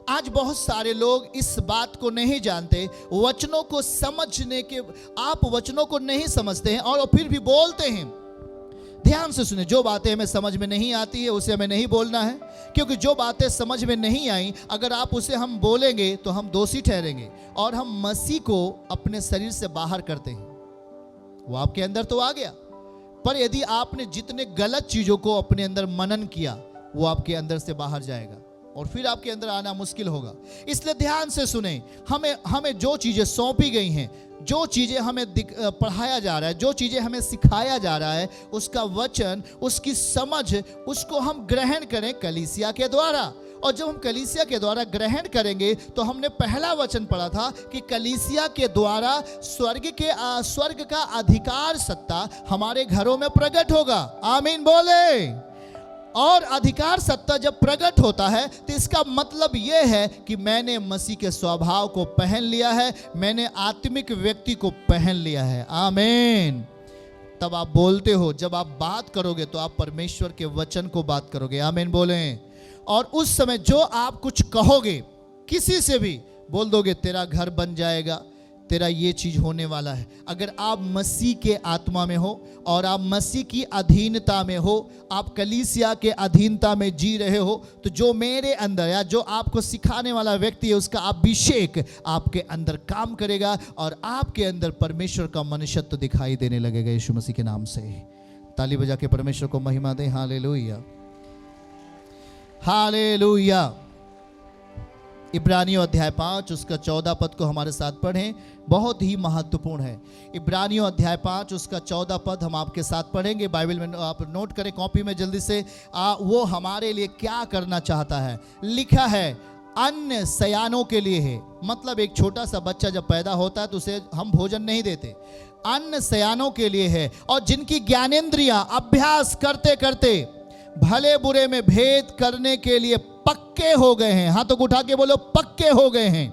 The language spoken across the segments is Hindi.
आज बहुत सारे लोग इस बात को नहीं जानते, वचनों को समझने के, आप वचनों को नहीं समझते हैं और फिर भी बोलते हैं। ध्यान से सुने, जो बातें हमें समझ में नहीं आती है उसे हमें नहीं बोलना है, क्योंकि जो बातें समझ में नहीं आई अगर आप उसे हम बोलेंगे तो हम दोषी ठहरेंगे और हम मसीह को अपने शरीर से बाहर करते हैं। वो आपके अंदर तो आ गया, पर यदि आपने जितने गलत चीजों को अपने अंदर मनन किया वो आपके अंदर से बाहर जाएगा और फिर आपके अंदर आना मुश्किल होगा। इसलिए ध्यान से सुने, हमें जो चीजें सौंपी गई हैं, जो चीजें हमें पढ़ाया जा रहा है, जो चीजें हमें सिखाया जा रहा है, उसका वचन, उसकी समझ, उसको हम ग्रहण करें कलीसिया के द्वारा। और जब हम कलीसिया के द्वारा ग्रहण करेंगे तो हमने पहला वचन पढ़ा था कि कलीसिया के द्वारा स्वर्ग का अधिकार सत्ता हमारे घरों में प्रकट होगा। आमीन बोले। और अधिकार सत्ता जब प्रकट होता है तो इसका मतलब यह है कि मैंने मसीह के स्वभाव को पहन लिया है, मैंने आत्मिक व्यक्ति को पहन लिया है। आमीन। तब आप बोलते हो, जब आप बात करोगे तो आप परमेश्वर के वचन को बात करोगे। आमीन बोलें। और उस समय जो आप कुछ कहोगे, किसी से भी बोल दोगे, तेरा घर बन जाएगा, तेरा ये चीज होने वाला है। अगर आप मसीह के आत्मा में हो और आप मसीह की अधीनता में हो, आप कलीसिया के अधीनता में जी रहे हो, तो जो मेरे अंदर या जो आपको सिखाने वाला व्यक्ति है उसका अभिषेक आपके अंदर काम करेगा और आपके अंदर परमेश्वर का मनुष्यत्व दिखाई देने लगेगा। यीशु मसीह के नाम से ताली बजा के परमेश्वर को महिमा दें। हालेलुया, हालेलुया। इब्रानियों अध्याय 5 उसका 14 पद को हमारे साथ पढ़ें, बहुत ही महत्वपूर्ण है। इब्रानियों अध्याय 5 उसका 14 पद हम आपके साथ पढ़ेंगे। बाइबल में आप नोट करें, कॉपी में जल्दी से। वो हमारे लिए क्या करना चाहता है। लिखा है, अन्य सयानों के लिए है। मतलब एक छोटा सा बच्चा जब पैदा होता है तो उसे हम भोजन नहीं देते, अन्य सयानों के लिए है, और जिनकी ज्ञानेंद्रियां अभ्यास करते करते भले बुरे में भेद करने के लिए पक्के हो गए हैं। हाथों को उठा के बोलो, पक्के हो गए हैं।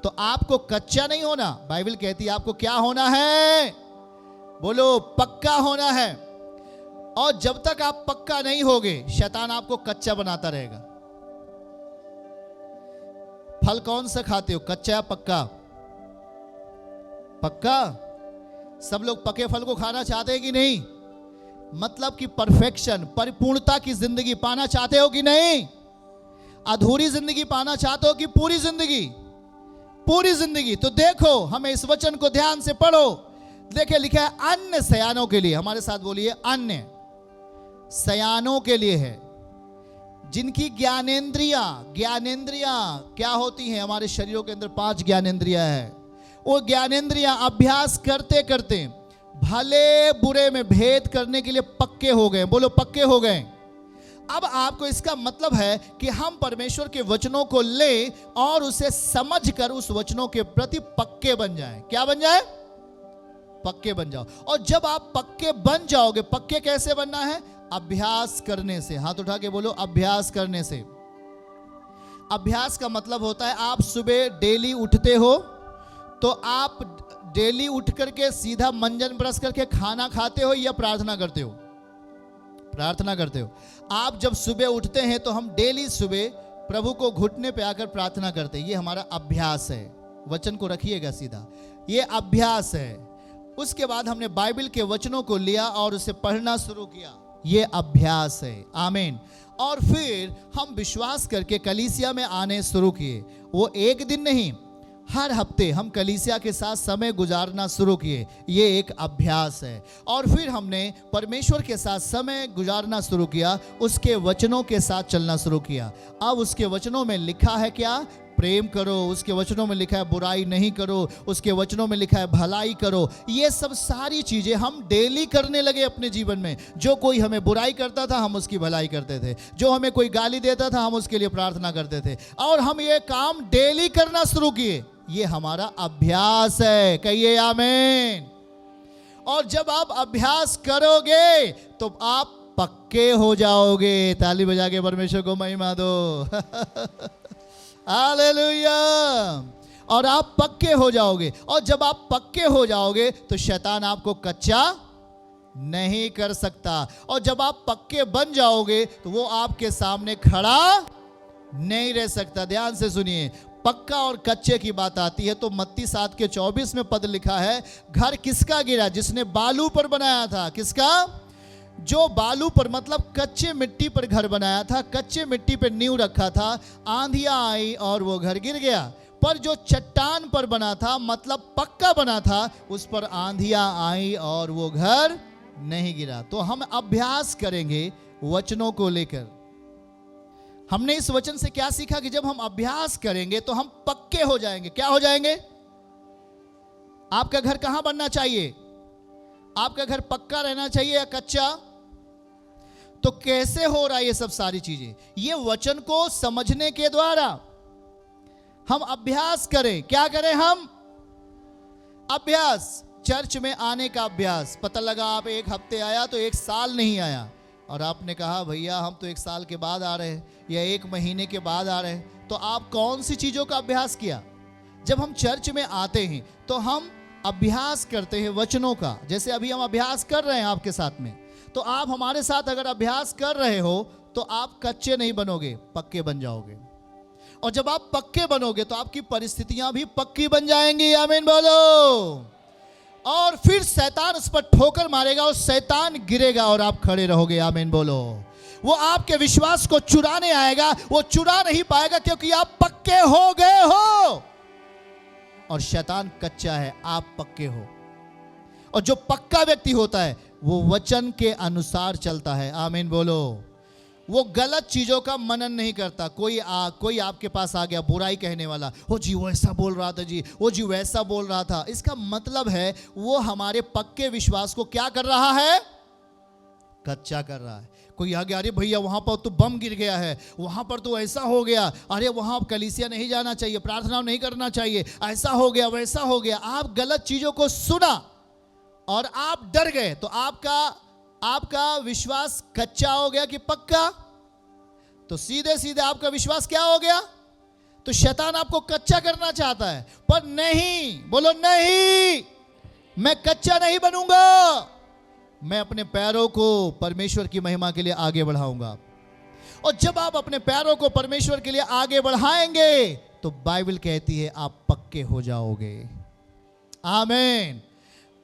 तो आपको कच्चा नहीं होना, बाइबल कहती है आपको क्या होना है, बोलो पक्का होना है। और जब तक आप पक्का नहीं होगे शैतान आपको कच्चा बनाता रहेगा। फल कौन सा खाते हो, कच्चा या पक्का? पक्का। सब लोग पके फल को खाना चाहते हैं कि नहीं? मतलब कि परफेक्शन, परिपूर्णता की जिंदगी पाना चाहते हो कि नहीं? अधूरी जिंदगी पाना चाहते हो कि पूरी जिंदगी? पूरी जिंदगी। तो देखो, हमें इस वचन को ध्यान से पढ़ो। देखिए लिखा है, अन्य सयानों के लिए। हमारे साथ बोलिए, अन्य सयानों के लिए है, जिनकी ज्ञानेंद्रियां क्या होती हैं? हमारे शरीरों के अंदर 5 ज्ञानेंद्रियां है। वो ज्ञानेंद्रियां अभ्यास करते करते भले बुरे में भेद करने के लिए पक्के हो गए। बोलो पक्के हो गए। अब आपको इसका मतलब है कि हम परमेश्वर के वचनों को लें और उसे समझकर उस वचनों के प्रति पक्के बन जाएं। क्या बन जाए? पक्के बन जाओ। और जब आप पक्के बन जाओगे, पक्के कैसे बनना है? अभ्यास करने से। हाथ उठा के बोलो, अभ्यास करने से। अभ्यास का मतलब होता है, आप सुबह डेली उठते हो तो आप डेली उठ करके सीधा मंजन ब्रश करके खाना खाते हो या प्रार्थना करते हो? प्रार्थना करते हो। आप जब सुबह उठते हैं तो हम डेली सुबह प्रभु को घुटने पे आकर प्रार्थना करते हैं। ये हमारा अभ्यास है। वचन को रखिएगा सीधा, ये अभ्यास है। उसके बाद हमने बाइबल के वचनों को लिया और उसे पढ़ना शुरू किया, ये अभ्यास है। आमीन। और फिर हम विश्वास करके कलीसिया में आने शुरू किए। वो एक दिन नहीं, हर हफ्ते हम कलीसिया के साथ समय गुजारना शुरू किए, ये एक अभ्यास है। और फिर हमने परमेश्वर के साथ समय गुजारना शुरू किया, उसके वचनों के साथ चलना शुरू किया। अब उसके वचनों में लिखा है क्या? प्रेम करो। उसके वचनों में लिखा है बुराई नहीं करो। उसके वचनों में लिखा है भलाई करो। ये सब सारी चीजें हम डेली करने लगे अपने जीवन में। जो कोई हमें बुराई करता था हम उसकी भलाई करते थे, जो हमें कोई गाली देता था हम उसके लिए प्रार्थना करते थे, और हम ये काम डेली करना शुरू किए। ये हमारा अभ्यास है। कहिए आमीन। और जब आप अभ्यास करोगे तो आप पक्के हो जाओगे। ताली बजा के परमेश्वर को महिमा दो। हालेलुया। और आप पक्के हो जाओगे। और जब आप पक्के हो जाओगे तो शैतान आपको कच्चा नहीं कर सकता। और जब आप पक्के बन जाओगे तो वो आपके सामने खड़ा नहीं रह सकता। ध्यान से सुनिए, पक्का और कच्चे की बात आती है तो मत्ती 7:24 में पद लिखा है, घर किसका गिरा? जिसने बालू पर बनाया था। किसका? जो बालू पर मतलब कच्चे मिट्टी पर घर बनाया था, कच्चे मिट्टी पर नींव रखा था, आंधियां आई और वो घर गिर गया। पर जो चट्टान पर बना था मतलब पक्का बना था, उस पर आंधियां आई और वो घर नहीं गिरा। तो हम अभ्यास करेंगे वचनों को लेकर। हमने इस वचन से क्या सीखा कि जब हम अभ्यास करेंगे तो हम पक्के हो जाएंगे। क्या हो जाएंगे? आपका घर कहां बनना चाहिए? आपका घर पक्का रहना चाहिए या कच्चा? तो कैसे हो रहा है ये सब सारी चीजें? ये वचन को समझने के द्वारा हम अभ्यास करें। क्या करें हम? अभ्यास। चर्च में आने का अभ्यास। पता लगा आप एक हफ्ते आया तो एक साल नहीं आया, और आपने कहा भैया हम तो एक साल के बाद आ रहे हैं या एक महीने के बाद आ रहे हैं, तो आप कौन सी चीजों का अभ्यास किया? जब हम चर्च में आते हैं तो हम अभ्यास करते हैं वचनों का। जैसे अभी हम अभ्यास कर रहे हैं आपके साथ में, तो आप हमारे साथ अगर अभ्यास कर रहे हो तो आप कच्चे नहीं बनोगे, पक्के बन जाओगे। और जब आप पक्के बनोगे तो आपकी परिस्थितियां भी पक्की बन जाएंगी। आमीन बोलो। और फिर शैतान उस पर ठोकर मारेगा और शैतान गिरेगा और आप खड़े रहोगे। आमीन बोलो। वो आपके विश्वास को चुराने आएगा, वो चुरा नहीं पाएगा क्योंकि आप पक्के हो गए हो। और शैतान कच्चा है, आप पक्के हो। और जो पक्का व्यक्ति होता है वो वचन के अनुसार चलता है। आमीन बोलो। वो गलत चीजों का मनन नहीं करता। कोई आपके पास आ गया बुराई कहने वाला, ओ जी वो ऐसा बोल रहा था जी, ओ जी वैसा बोल रहा था, इसका मतलब है वो हमारे पक्के विश्वास को क्या कर रहा है? कच्चा कर रहा है। कोई आ गया, अरे भैया वहां पर तो बम गिर गया है, वहां पर तो ऐसा हो गया, अरे वहां कलीसिया नहीं जाना चाहिए, प्रार्थना नहीं करना चाहिए, ऐसा हो गया वैसा हो गया। आप गलत चीजों को सुना और आप डर गए, तो आपका विश्वास कच्चा हो गया कि पक्का? तो सीधे सीधे आपका विश्वास क्या हो गया? तो शैतान आपको कच्चा करना चाहता है, पर नहीं। बोलो नहीं, मैं कच्चा नहीं बनूंगा। मैं अपने पैरों को परमेश्वर की महिमा के लिए आगे बढ़ाऊंगा। और जब आप अपने पैरों को परमेश्वर के लिए आगे बढ़ाएंगे तो बाइबल कहती है आप पक्के हो जाओगे। आमीन।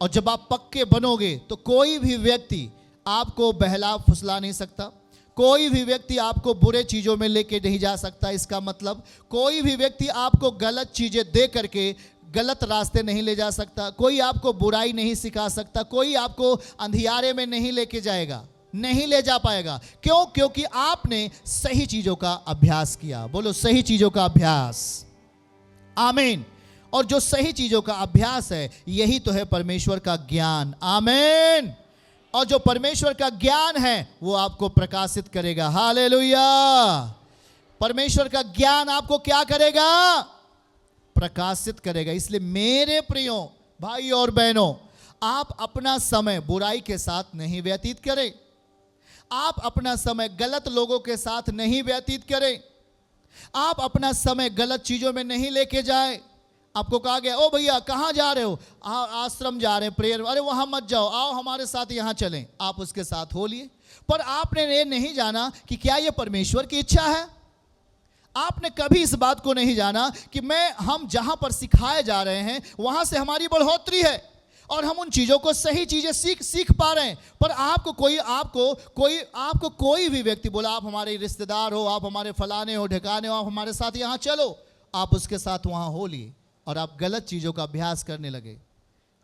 और जब आप पक्के बनोगे तो कोई भी व्यक्ति आपको बहला फुसला नहीं सकता, कोई भी व्यक्ति आपको बुरे चीजों में लेके नहीं जा सकता। इसका मतलब कोई भी व्यक्ति आपको गलत चीजें दे करके गलत रास्ते नहीं ले जा सकता, कोई आपको बुराई नहीं सिखा सकता, कोई आपको अंधियारे में नहीं लेके जाएगा, नहीं ले जा पाएगा। क्यों? क्योंकि आपने सही चीजों का अभ्यास किया। बोलो सही चीजों का अभ्यास। आमीन। और जो सही चीजों का अभ्यास है यही तो है परमेश्वर का ज्ञान। आमीन। और जो परमेश्वर का ज्ञान है वो आपको प्रकाशित करेगा। हालेलुया। परमेश्वर का ज्ञान आपको क्या करेगा? प्रकाशित करेगा। इसलिए मेरे प्रियो भाई और बहनों, आप अपना समय बुराई के साथ नहीं व्यतीत करें, आप अपना समय गलत लोगों के साथ नहीं व्यतीत करें, आप अपना समय गलत चीजों में नहीं लेके जाए। आपको कहा गया ओ भैया कहाँ जा रहे हो? आश्रम जा रहे हैं प्रेयर, अरे वहां मत जाओ, आओ हमारे साथ यहां चलें। आप उसके साथ हो लिए, पर आपने ये नहीं जाना कि क्या ये परमेश्वर की इच्छा है। आपने कभी इस बात को नहीं जाना कि हम जहां पर सिखाए जा रहे हैं वहां से हमारी बढ़ोतरी है और हम उन चीजों को सही चीजें सीख पा रहे हैं। पर आपको कोई भी व्यक्ति बोला आप हमारे रिश्तेदार हो, आप हमारे फलाने हो ढकाने हो, आप हमारे साथ यहां चलो, आप उसके साथ वहां हो लिए और आप गलत चीजों का अभ्यास करने लगे।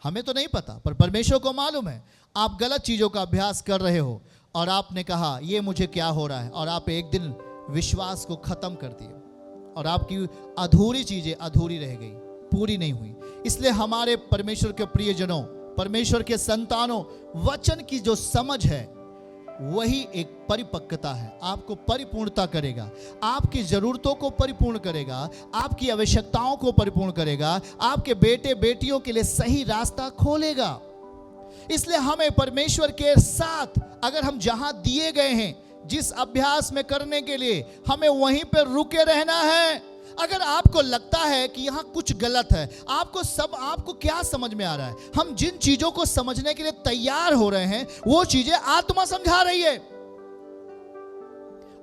हमें तो नहीं पता, पर परमेश्वर को मालूम है आप गलत चीजों का अभ्यास कर रहे हो और आपने कहा ये मुझे क्या हो रहा है, और आप एक दिन विश्वास को खत्म कर दिए और आपकी अधूरी चीजें अधूरी रह गई, पूरी नहीं हुई। इसलिए हमारे परमेश्वर के प्रियजनों, परमेश्वर के संतानों, वचन की जो समझ है वही एक परिपक्वता है, आपको परिपूर्णता करेगा, आपकी जरूरतों को परिपूर्ण करेगा, आपकी आवश्यकताओं को परिपूर्ण करेगा, आपके बेटे बेटियों के लिए सही रास्ता खोलेगा। इसलिए हमें परमेश्वर के साथ अगर हम जहां दिए गए हैं जिस अभ्यास में करने के लिए, हमें वहीं पर रुके रहना है। अगर आपको लगता है कि यहां कुछ गलत है, आपको क्या समझ में आ रहा है? हम जिन चीजों को समझने के लिए तैयार हो रहे हैं वो चीजें आत्मा समझा रही है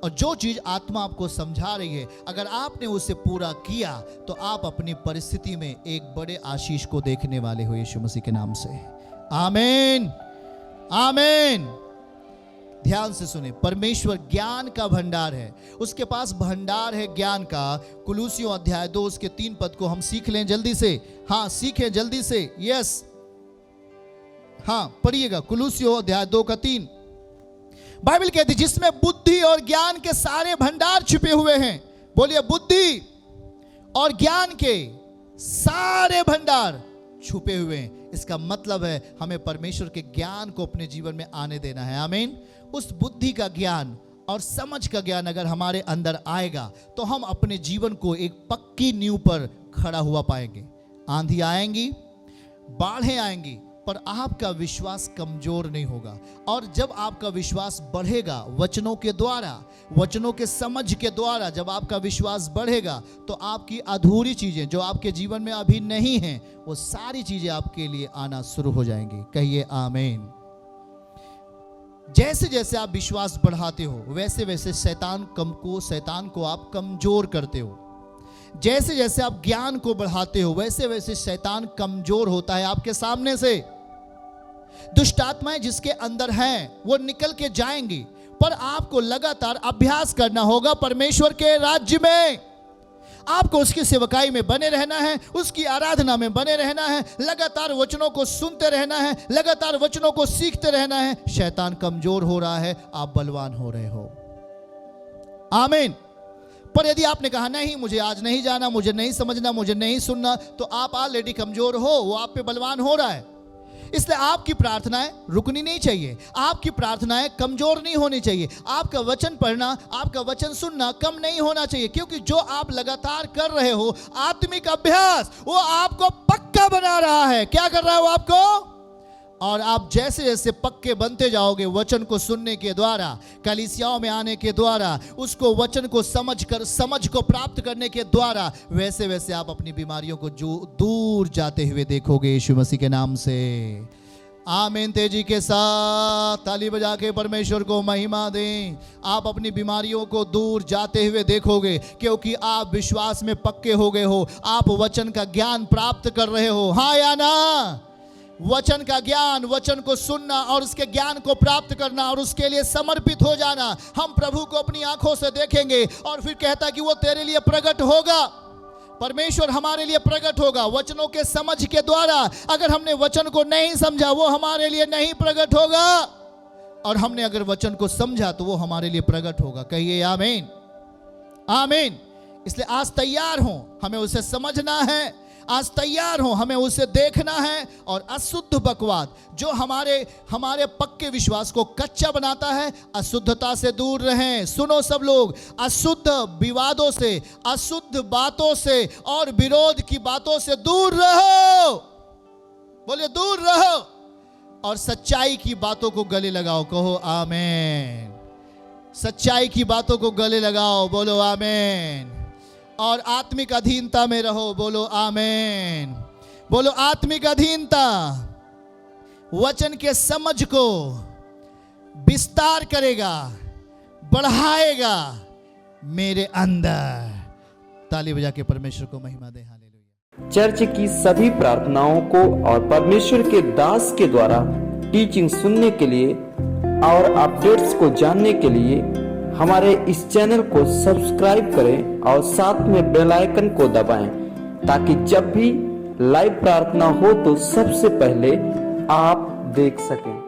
और जो चीज आत्मा आपको समझा रही है, अगर आपने उसे पूरा किया तो आप अपनी परिस्थिति में एक बड़े आशीष को देखने वाले हो यीशु मसीह के नाम से। आमीन, आमीन। ध्यान से सुने, परमेश्वर ज्ञान का भंडार है, उसके पास भंडार है ज्ञान का। कुलूसियों अध्याय 2 उसके 3 पद को हम सीख लें जल्दी से। हाँ, सीखें जल्दी से। यस, हाँ, पढ़िएगा कुलूसियों अध्याय 2 का 3। बाइबल कहती जिसमें बुद्धि और ज्ञान के सारे भंडार छुपे हुए हैं। बोलिए, बुद्धि और ज्ञान के सारे भंडार छुपे हुए हैं। इसका मतलब है हमें परमेश्वर के ज्ञान को अपने जीवन में आने देना है। आमीन। उस बुद्धि का ज्ञान और समझ का ज्ञान अगर हमारे अंदर आएगा तो हम अपने जीवन को एक पक्की नींव पर खड़ा हुआ पाएंगे। आंधी आएंगी, बाढ़ें आएंगी, पर आपका विश्वास कमजोर नहीं होगा। और जब आपका विश्वास बढ़ेगा वचनों के द्वारा, वचनों के समझ के द्वारा, जब आपका विश्वास बढ़ेगा तो आपकी अधूरी चीजें जो आपके जीवन में अभी नहीं हैं, वो सारी चीजें आपके लिए आना शुरू हो जाएंगी। कहिए आमीन। जैसे जैसे आप विश्वास बढ़ाते हो वैसे वैसे शैतान को आप कमजोर करते हो। जैसे जैसे आप ज्ञान को बढ़ाते हो वैसे वैसे शैतान कमजोर होता है आपके सामने से। दुष्ट आत्माएं जिसके अंदर हैं वो निकल के जाएंगी, पर आपको लगातार अभ्यास करना होगा परमेश्वर के राज्य में। आपको उसकी सेवकाई में बने रहना है, उसकी आराधना में बने रहना है, लगातार वचनों को सुनते रहना है, लगातार वचनों को सीखते रहना है। शैतान कमजोर हो रहा है, आप बलवान हो रहे हो। आमीन। पर यदि आपने कहा नहीं, मुझे आज नहीं जाना, मुझे नहीं समझना, मुझे नहीं सुनना, तो आप ऑलरेडी कमजोर हो, वो आप पे बलवान हो रहा है। इसलिए आपकी प्रार्थनाएं रुकनी नहीं चाहिए, आपकी प्रार्थनाएं कमजोर नहीं होनी चाहिए, आपका वचन पढ़ना, आपका वचन सुनना कम नहीं होना चाहिए। क्योंकि जो आप लगातार कर रहे हो आत्मिक अभ्यास, वो आपको पक्का बना रहा है। क्या कर रहा है वो आपको? और आप जैसे जैसे पक्के बनते जाओगे वचन को सुनने के द्वारा, कलीसियाओं में आने के द्वारा, उसको वचन को समझ को प्राप्त करने के द्वारा, वैसे वैसे आप अपनी बीमारियों को जो दूर जाते हुए देखोगे यीशु मसीह के नाम से। आमीन। तेजी के साथ ताली बजा के परमेश्वर को महिमा दें। आप अपनी बीमारियों को दूर जाते हुए देखोगे, क्योंकि आप विश्वास में पक्के हो गए हो, आप वचन का ज्ञान प्राप्त कर रहे हो। हाँ या ना? वचन का ज्ञान, वचन को सुनना और उसके ज्ञान को प्राप्त करना और उसके लिए समर्पित हो जाना। हम प्रभु को अपनी आंखों से देखेंगे और फिर कहता कि वो तेरे लिए प्रकट होगा। परमेश्वर हमारे लिए प्रकट होगा वचनों के समझ के द्वारा। अगर हमने वचन को नहीं समझा वो हमारे लिए नहीं प्रकट होगा, और हमने अगर वचन को समझा तो वो हमारे लिए प्रकट होगा। कहिए आमीन, आमीन। इसलिए आज तैयार हो, हमें उसे समझना है, आज तैयार हो, हमें उसे देखना है। और अशुद्ध बकवाद जो हमारे पक्के विश्वास को कच्चा बनाता है, अशुद्धता से दूर रहें। सुनो सब लोग, अशुद्ध विवादों से, अशुद्ध बातों से और विरोध की बातों से दूर रहो। बोलिए दूर रहो। और सच्चाई की बातों को गले लगाओ। कहो आमीन। सच्चाई की बातों को गले लगाओ। बोलो आमीन। और आत्मिक अधीनता में रहो। बोलो आमीन। बोलो आत्मिक अधीनता वचन के समझ को विस्तार करेगा, बढ़ाएगा मेरे अंदर। ताली बजा के परमेश्वर को महिमा दे। हालेलुया। चर्च की सभी प्रार्थनाओं को और परमेश्वर के दास के द्वारा टीचिंग सुनने के लिए और अपडेट्स को जानने के लिए हमारे इस चैनल को सब्सक्राइब करें और साथ में बेल आइकन को दबाएं, ताकि जब भी लाइव प्रार्थना हो तो सबसे पहले आप देख सकें।